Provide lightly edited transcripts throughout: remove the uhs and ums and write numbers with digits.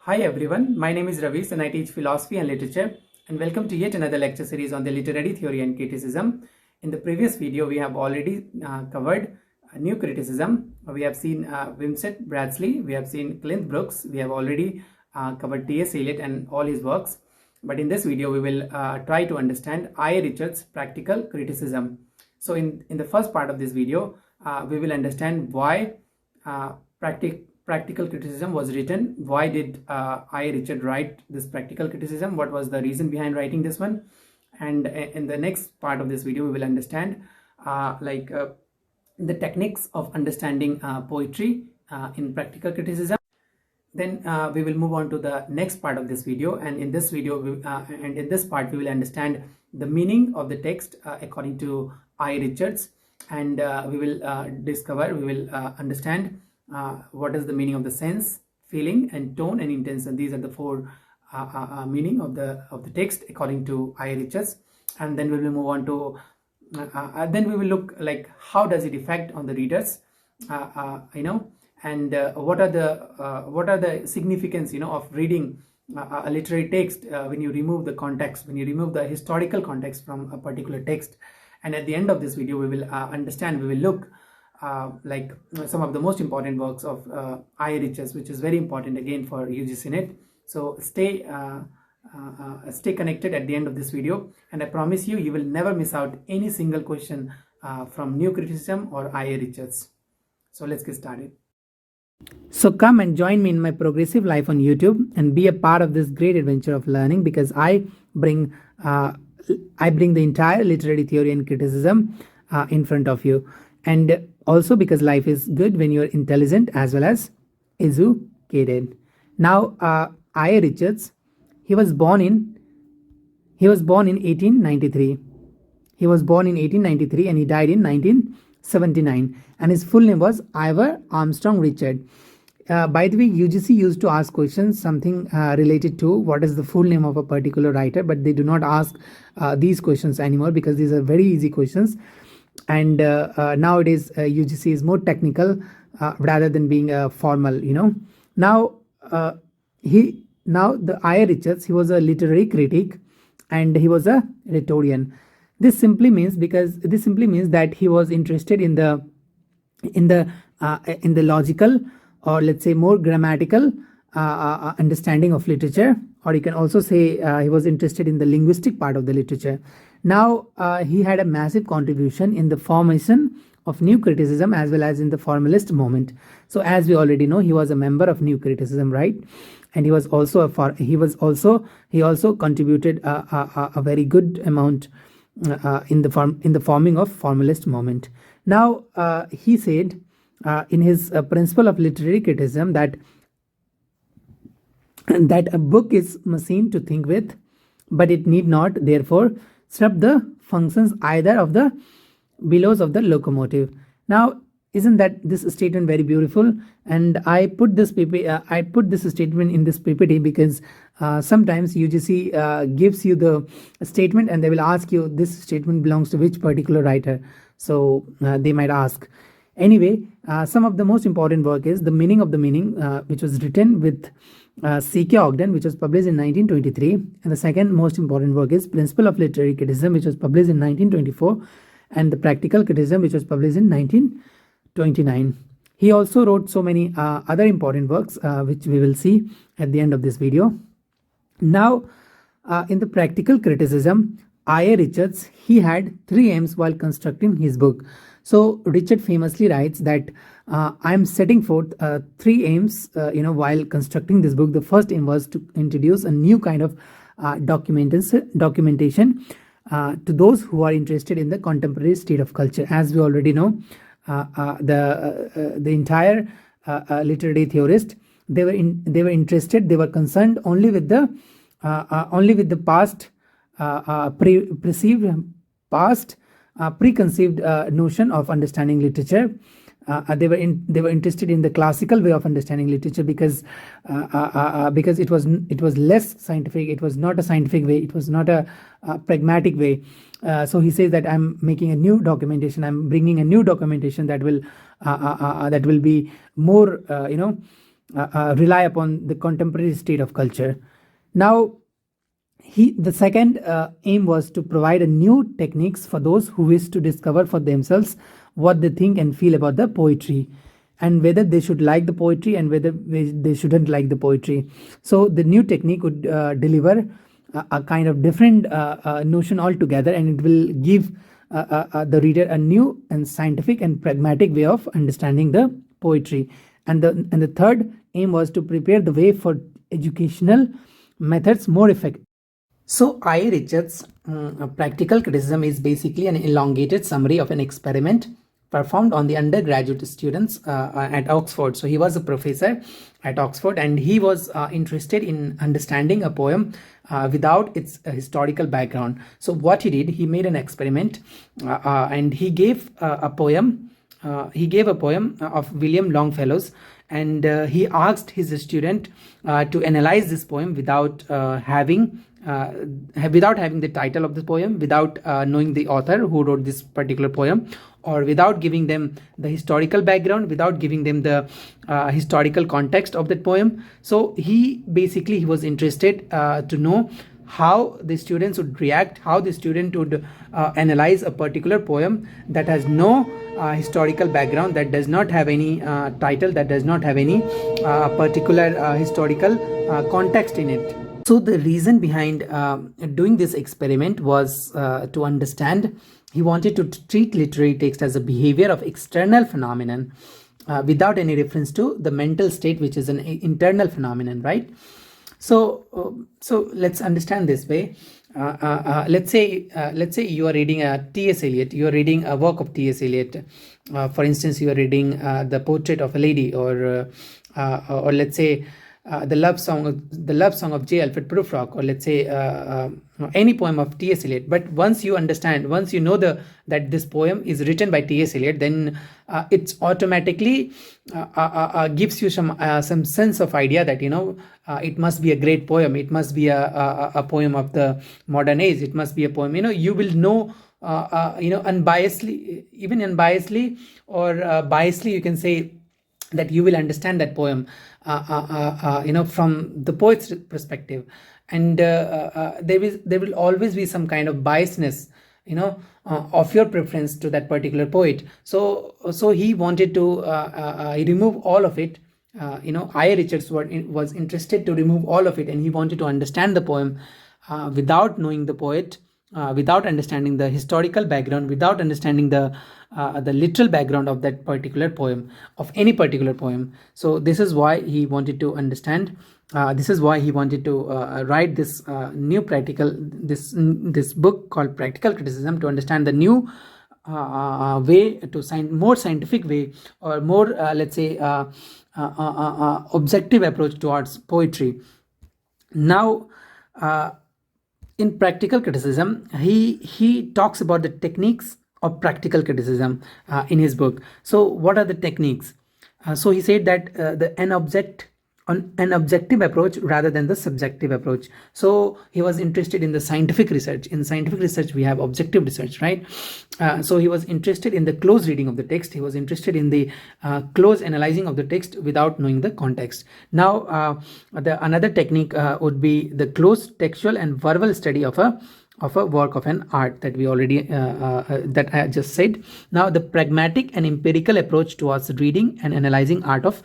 Hi everyone, my name is Ravish and I teach philosophy and literature, and welcome to yet another lecture series on the literary theory and criticism. In the previous video we have already covered new criticism. We have seen Vincent Bradley, we have seen Clint Brooks, we have already covered T.S. Eliot and all his works. But in this video we will try to understand I. Richard's practical criticism. So in the first part of this video we will understand why practical criticism was written. Why did I. Richard write this practical criticism? What was the reason behind writing this one? And in the next part of this video we will understand the techniques of understanding poetry in practical criticism. Then we will move on to the next part of this video, and in this part we will understand the meaning of the text according to I. Richards, and we will understand what is the meaning of the sense, feeling, and tone and intention. These are the four meaning of the text according to I. Richards. And then we will move on to then we will look like how does it affect on the readers, and what are the significance of reading a literary text when you remove the context, when you remove the historical context from a particular text. And at the end of this video we will look like some of the most important works of I. Richards, which is very important again for UGC NET. So stay connected at the end of this video, and I promise you will never miss out any single question from new criticism or I. Richards. So let's get started. So come and join me in my progressive life on YouTube and be a part of this great adventure of learning, because I bring the entire literary theory and criticism in front of you, and also because life is good when you're intelligent as well as educated. Now I. Richards, he was born in 1893. He was born in 1893 and he died in 1979, and his full name was Ivor Armstrong Richard. By the way, UGC used to ask questions something related to what is the full name of a particular writer, but they do not ask these questions anymore because these are very easy questions. And nowadays UGC is more technical rather than being formal. Now the I. Richards, he was a literary critic and he was a rhetorian. This simply means that he was interested in the logical, or let's say more grammatical understanding of literature, or you can also say he was interested in the linguistic part of the literature. Now he had a massive contribution in the formation of new criticism as well as in the formalist movement. So as we already know, he was a member of new criticism, right? And he also contributed a very good amount in the forming of formalist movement. Now he said in his principle of literary criticism that a book is machine to think with, but it need not therefore serve the functions either of the bellows of the locomotive. Now, isn't that this statement very beautiful? And I put this statement in this PPT because sometimes UGC gives you the statement and they will ask you this statement belongs to which particular writer. So they might ask. Anyway, some of the most important work is The Meaning of the Meaning, which was written with C.K. Ogden, which was published in 1923. And the second most important work is Principle of Literary Criticism, which was published in 1924. And The Practical Criticism, which was published in 1929. He also wrote so many other important works, which we will see at the end of this video. Now, in the practical criticism, I. Richards, he had three aims while constructing his book. So Richard famously writes that I am setting forth three aims, while constructing this book. The first aim was to introduce a new kind of documentation to those who are interested in the contemporary state of culture. As we already know, the entire literary theorists, they were concerned only with the preconceived notion of understanding literature. They were interested in the classical way of understanding literature because it was less scientific. It was not a scientific way. It was not a pragmatic way. So he says that I'm making a new documentation. I'm bringing a new documentation that will be more rely upon the contemporary state of culture. Now, the second aim was to provide a new techniques for those who wish to discover for themselves what they think and feel about the poetry, and whether they should like the poetry and whether they shouldn't like the poetry. So the new technique would deliver a kind of different notion altogether, and it will give the reader a new and scientific and pragmatic way of understanding the poetry. And the third aim was to prepare the way for educational methods more effective. So I. Richards' practical criticism is basically an elongated summary of an experiment performed on the undergraduate students at Oxford. So he was a professor at Oxford, and he was interested in understanding a poem without its historical background. So what he did, he made an experiment and he gave a poem. He gave a poem of William Longfellow's, and he asked his student to analyze this poem without having the title of the poem, without knowing the author who wrote this particular poem, or without giving them the historical background, without giving them the historical context of that poem. So he was interested to know how the students would react, how the student would analyze a particular poem that has no historical background, that does not have any title, that does not have any particular historical context in it. So the reason behind doing this experiment was to understand. He wanted to treat literary text as a behavior of external phenomenon without any reference to the mental state, which is an internal phenomenon, right? So let's understand this way. Let's say you are reading a T.S. Eliot. You are reading a work of T.S. Eliot. For instance, you are reading the Portrait of a Lady, or let's say the love song of J. Alfred Prufrock, or let's say any poem of T.S. Eliot. But once you understand, once you know that this poem is written by T.S. Eliot, then it's automatically gives you some sense of idea that it must be a great poem. It must be a poem of the modern age. It must be a poem. You will know unbiasedly, even unbiasedly or biasedly, you can say that you will understand that poem from the poet's perspective, and there will always be some kind of biasness of your preference to that particular poet. So he wanted to remove all of it. I. Richards was interested to remove all of it, and he wanted to understand the poem without knowing the poet, without understanding the historical background, without understanding the literal background of that particular poem, of any particular poem. So this is why he wanted to understand. This is why he wanted to write this new this book called Practical Criticism, to understand the new way to more scientific way, or more let's say objective approach towards poetry. Now, in Practical Criticism, he talks about the techniques of practical criticism in his book. So what are the techniques? So he said that an objective approach rather than the subjective approach. So he was interested in the scientific research. In scientific research, we have objective research, right? So he was interested in the close reading of the text. He was interested in the close analyzing of the text without knowing the context. Now, another technique would be the close textual and verbal study of a work of an art, that we already that I just said. Now, the pragmatic and empirical approach towards reading and analyzing art of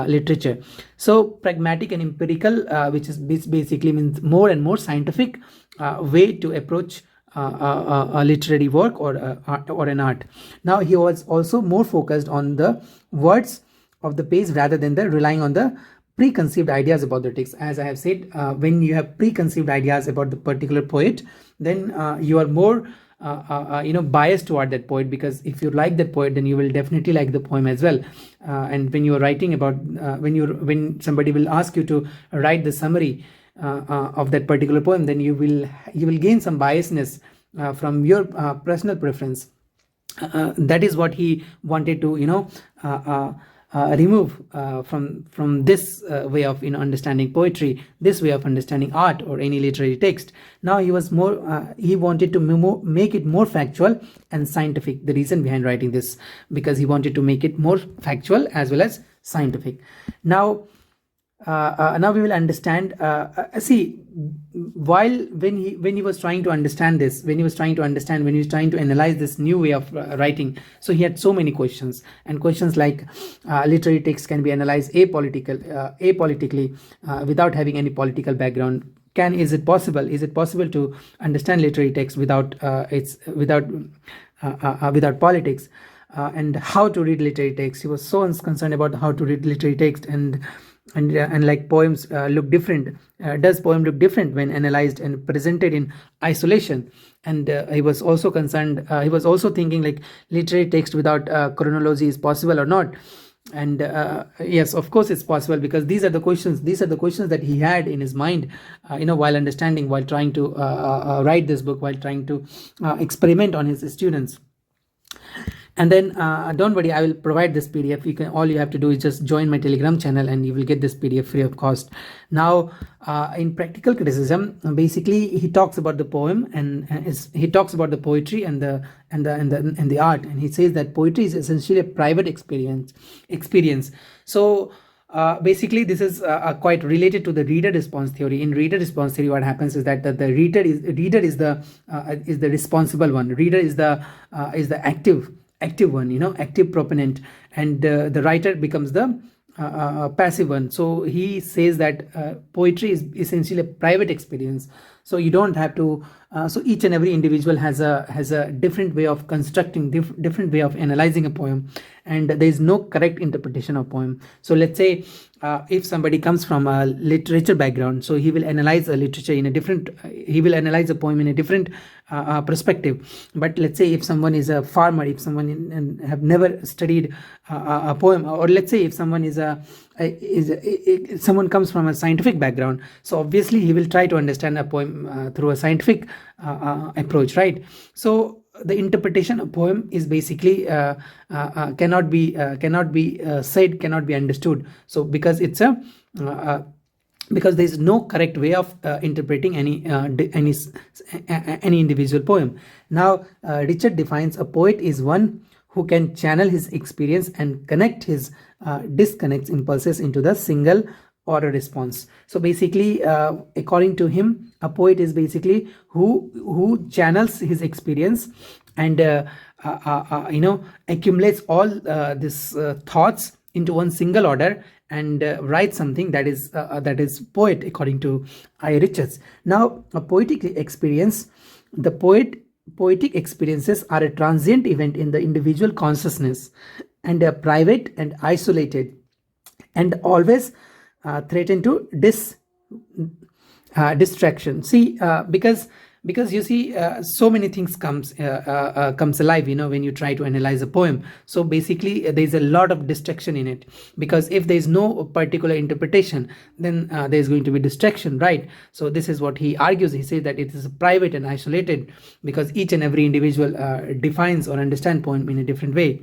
literature. So pragmatic and empirical, which is basically means more and more scientific way to approach a literary work or an art. Now, he was also more focused on the words of the page rather than relying on the preconceived ideas about the text. As I have said, when you have preconceived ideas about the particular poet, then you are more biased toward that poet, because if you like that poet, then you will definitely like the poem as well. And when you are writing about when somebody will ask you to write the summary of that particular poem, then you will gain some biasness from your personal preference. That is what he wanted to remove from this way of understanding poetry, this way of understanding art or any literary text. Now he was more he wanted to make it more factual and scientific. The reason behind writing this, because he wanted to make it more factual as well as scientific. Now, now we will understand. See, when he was trying to understand this, when he was trying to analyze this new way of writing, so he had so many questions, and questions like literary text can be analyzed apolitically without having any political background. Is it possible to understand literary text without without politics? And how to read literary text? He was so concerned about how to read literary text, and like poems look different. Does poem look different when analyzed and presented in isolation? And he was also concerned. He was also thinking like literary text without chronology is possible or not. And yes, of course it's possible, because these are the questions that he had in his mind, while trying to write this book, while trying to experiment on his students. And then don't worry, I will provide this PDF. All you have to do is just join my Telegram channel, and you will get this PDF free of cost. Now, in practical criticism, basically he talks about the poem, and he talks about the poetry and the art, and he says that poetry is essentially a private experience. So basically this is quite related to the reader response theory. In reader response theory, what happens is that the reader is the responsible one. Reader is the active one, active proponent, and the writer becomes the passive one. So he says that poetry is essentially a private experience. So you don't have to. So each and every individual has a different way of constructing, different way of analyzing a poem, and there is no correct interpretation of poem. So let's say if somebody comes from a literature background, so he will analyze a literature in a different. He will analyze a poem in a different perspective. But let's say if someone is a farmer, if someone have never studied a poem, or let's say if someone someone comes from a scientific background, so obviously he will try to understand a poem through a scientific approach, right? So the interpretation of poem is basically cannot be said, cannot be understood. So because it's because there is no correct way of interpreting any individual poem. Now, Richard defines a poet is one who can channel his experience and connect his disconnects impulses into the single order response. So basically, according to him, a poet is basically who channels his experience and accumulates all these thoughts into one single order, and write something that is poet, according to I. Richards. Now, a poetic experience, poetic experiences are a transient event in the individual consciousness, and are private and isolated, and always threaten to distraction. See, because you see, so many things comes alive, when you try to analyze a poem. So basically, there's a lot of distraction in it, because if there's no particular interpretation, then there's going to be distraction, right? So this is what he argues. He says that it is private and isolated because each and every individual defines or understands poem in a different way.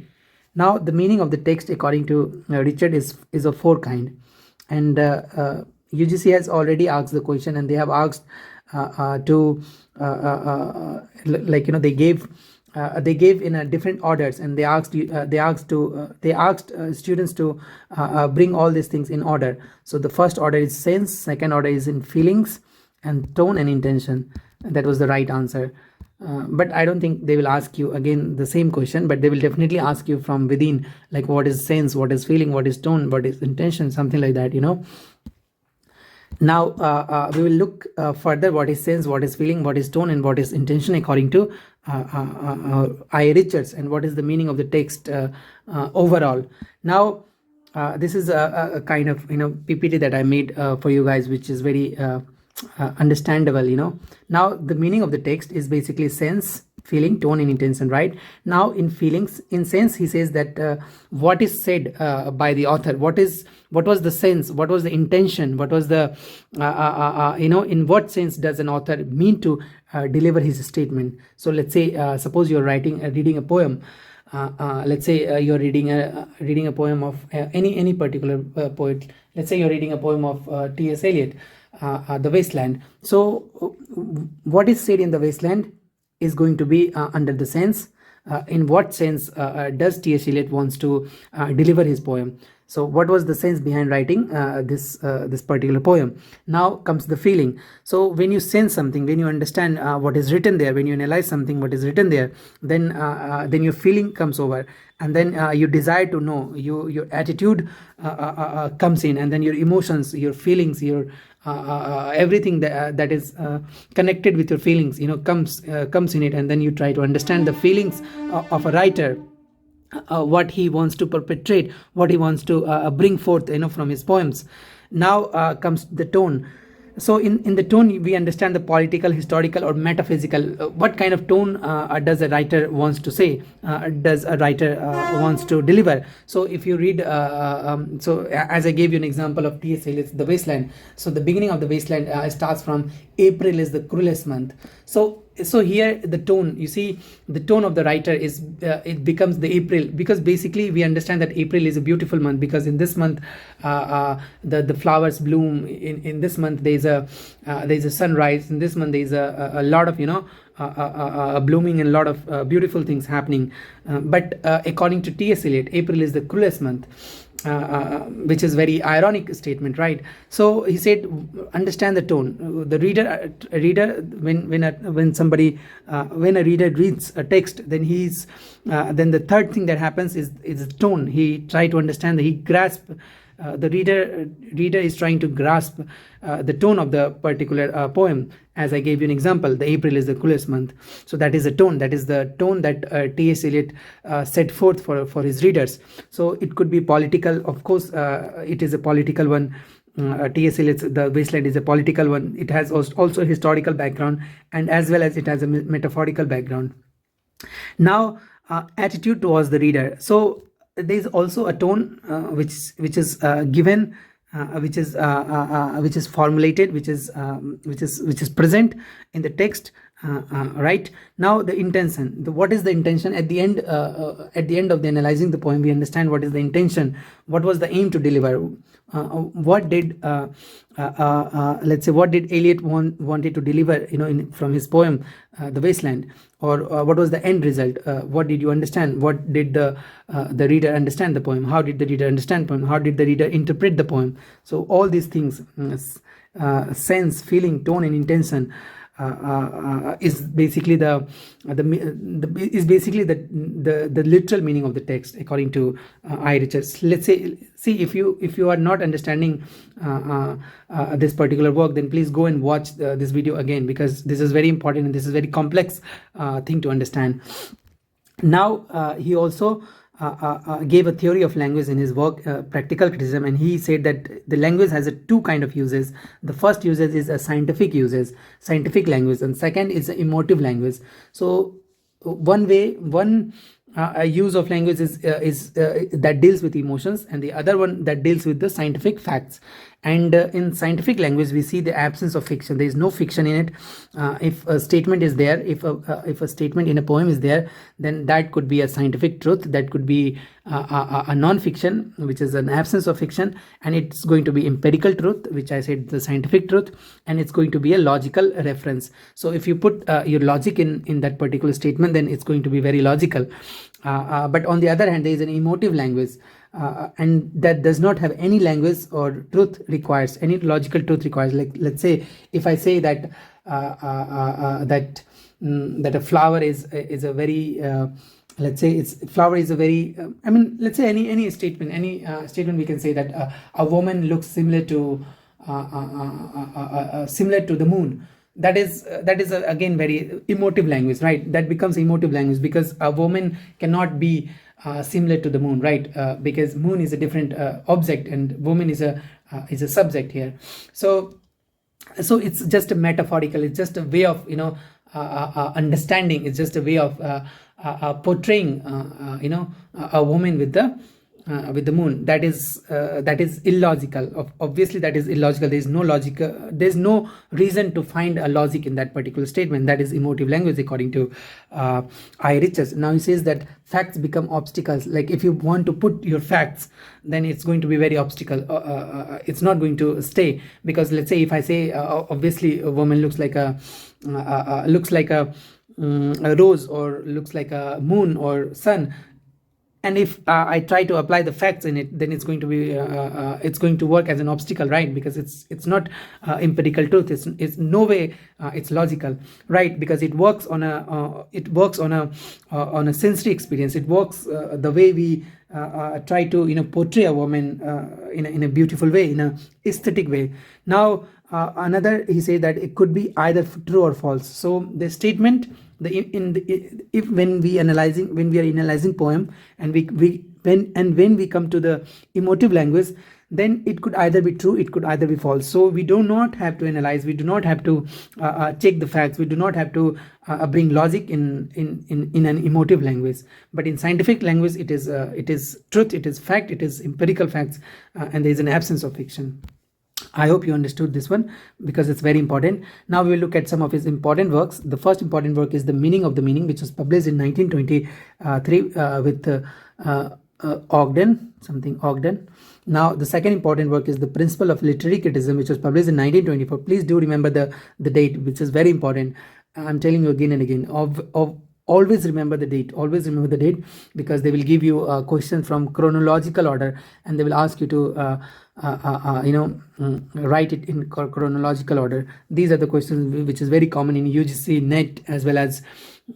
Now, the meaning of the text, according to Richard, is of four kind, and UGC has already asked the question, and they have asked they gave in a different orders, and they asked students to bring all these things in order. So the first order is sense, second order is in feelings, and tone and intention. And that was the right answer. But I don't think they will ask you again the same question, but they will definitely ask you from within, like what is sense, what is feeling, what is tone, what is intention, something like that, Now, we will look further what is sense, what is feeling, what is tone, and what is intention, according to I. Richards, and what is the meaning of the text overall. Now, this is a kind of PPT that I made for you guys, which is very understandable. Now, the meaning of the text is basically sense, feeling, tone, and intention, right? Now, in feelings, in sense, he says that what is said by the author, what was the sense, what was the intention, what was the in what sense does an author mean to deliver his statement. So let's say suppose you're reading a poem. Let's say you're reading a poem of any particular poet. Let's say you're reading a poem of T.S. Eliot, The Wasteland. So what is said in The Wasteland is going to be under the sense. In what sense does T.S. Eliot wants to deliver his poem? So what was the sense behind writing this particular poem? Now comes the feeling. So when you sense something, when you understand what is written there, when you analyze something what is written there, then your feeling comes over, and then you desire to know, your attitude comes in, and then your emotions, your feelings, your everything that is connected with your feelings, comes in it, and then you try to understand the feelings of a writer, what he wants to perpetrate, what he wants to bring forth, from his poems. Now comes the tone. So in the tone we understand the political, historical, or metaphysical. What kind of tone does a writer wants to say, does a writer wants to deliver? So if you read so as I gave you an example of T.S. Eliot's The Wasteland, so the beginning of The Wasteland starts from April is the cruelest month. So here the tone, you see, the tone of the writer is it becomes the April, because basically we understand that April is a beautiful month, because in this month the flowers bloom. In this month there's a sunrise. In this month there's a lot of blooming, and a lot of beautiful things happening. But according to T.S. Eliot, April is the cruelest month. Which is very ironic statement, right? So he said, understand the tone. The reader when a reader reads a text, then then the third thing that happens is the tone. He try to understand, he grasp. The reader is trying to grasp the tone of the particular poem. As I gave you an example, the April is the coolest month. So that is a tone. That is the tone that T.S. Eliot set forth for his readers. So it could be political. Of course, it is a political one. T.S. Eliot's The Wasteland is a political one. It has also a historical background, and as well as it has a metaphorical background. Now, attitude towards the reader. So there is also a tone which is given, which is formulated, which is present in the text. Right now, the intention. What is the intention at the end? At the end of the analyzing the poem, we understand what is the intention. What was the aim to deliver? What did let's say, what did Eliot wanted to deliver? From his poem, The Wasteland, or what was the end result? What did you understand? What did the reader understand the poem? How did the reader understand the poem? How did the reader interpret the poem? So all these things, sense, feeling, tone, and intention, is basically the literal meaning of the text according to I. Richards. Let's say, see, if you are not understanding this particular work, then please go and watch this video again, because this is very important and this is very complex thing to understand. Now he also gave a theory of language in his work, Practical Criticism, and he said that the language has two kind of uses. The first uses is a scientific language, and second is an emotive language. So one use of language is that deals with emotions, and the other one that deals with the scientific facts. And in scientific language, we see the absence of fiction. There is no fiction in it. If a statement is there, if a statement in a poem is there, then that could be a scientific truth. That could be a non-fiction, which is an absence of fiction, and it's going to be empirical truth, which I said the scientific truth, and it's going to be a logical reference. So if you put your logic in that particular statement, then it's going to be very logical. But on the other hand, there is an emotive language, and that does not have any language or truth requires, any logical truth requires. Like, let's say, if I say that that a flower is a very let's say flower is a very let's say any statement we can say that a woman looks similar to the moon. That is again very emotive language, right? That becomes emotive language, because a woman cannot be similar to the moon, right? Because moon is a different object, and woman is a subject here. So it's just a metaphorical. It's just a way of understanding. It's just a way of portraying a woman with the moon. That is illogical. Obviously that is illogical. There is no logic. There is no reason to find a logic in that particular statement. That is emotive language according to I. Richards. Now he says that facts become obstacles. Like, if you want to put your facts, then it's going to be very obstacle. It's not going to stay, because let's say if I say obviously a woman looks like a rose, or looks like a moon or sun, and if I try to apply the facts in it, then it's going to be it's going to work as an obstacle, right? Because it's not empirical truth. It's no way it's logical, right? Because it works on a sensory experience. It works the way we try to portray a woman in a beautiful way, in a aesthetic way. Now another, he said that it could be either true or false. So the statement, if when we are analyzing poem, and when we come to the emotive language, then it could either be true, it could either be false. So we do not have to analyze, we do not have to check the facts, we do not have to bring logic in an emotive language. But in scientific language, it is truth, it is fact, it is empirical facts, and there is an absence of fiction. I hope you understood this one, because it's very important. Now we will look at some of his important works. The first important work is The Meaning of the Meaning, which was published in 1923 with Ogden. Now the second important work is The Principle of Literary Criticism, which was published in 1924. Please do remember the date, which is very important. I'm telling you again and again, always remember the date, because they will give you a question from chronological order, and they will ask you to write it in chronological order. These are the questions which is very common in UGC, NET, as well as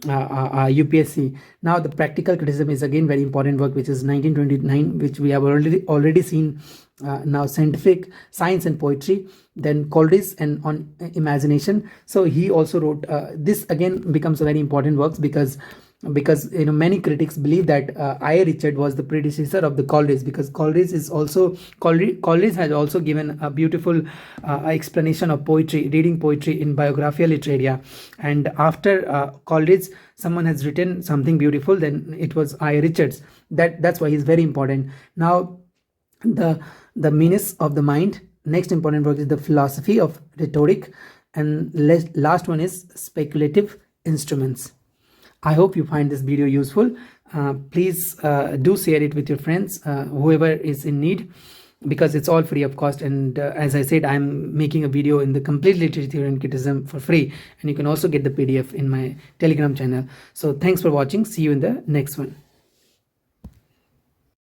UPSC. Now the Practical Criticism is again very important work, which is 1929, which we have already seen. Now Science and Poetry, then Coleridge and on Imagination. So he also wrote this, again becomes a very important work, because many critics believe that I. Richard was the predecessor of the Coleridge, because Coleridge has also given a beautiful explanation of poetry, reading poetry in Biographia Literaria, and after Coleridge someone has written something beautiful, then it was I. Richards. That's why he's very important. Now the Menace of the Mind, next important work is The Philosophy of Rhetoric, and last one is Speculative Instruments. I hope you find this video useful. Please do share it with your friends, whoever is in need, because it's all free of cost. And as I said, I'm making a video in the Complete Literary Theory and Criticism for free, and you can also get the PDF in my Telegram channel. So thanks for watching. See you in the next one.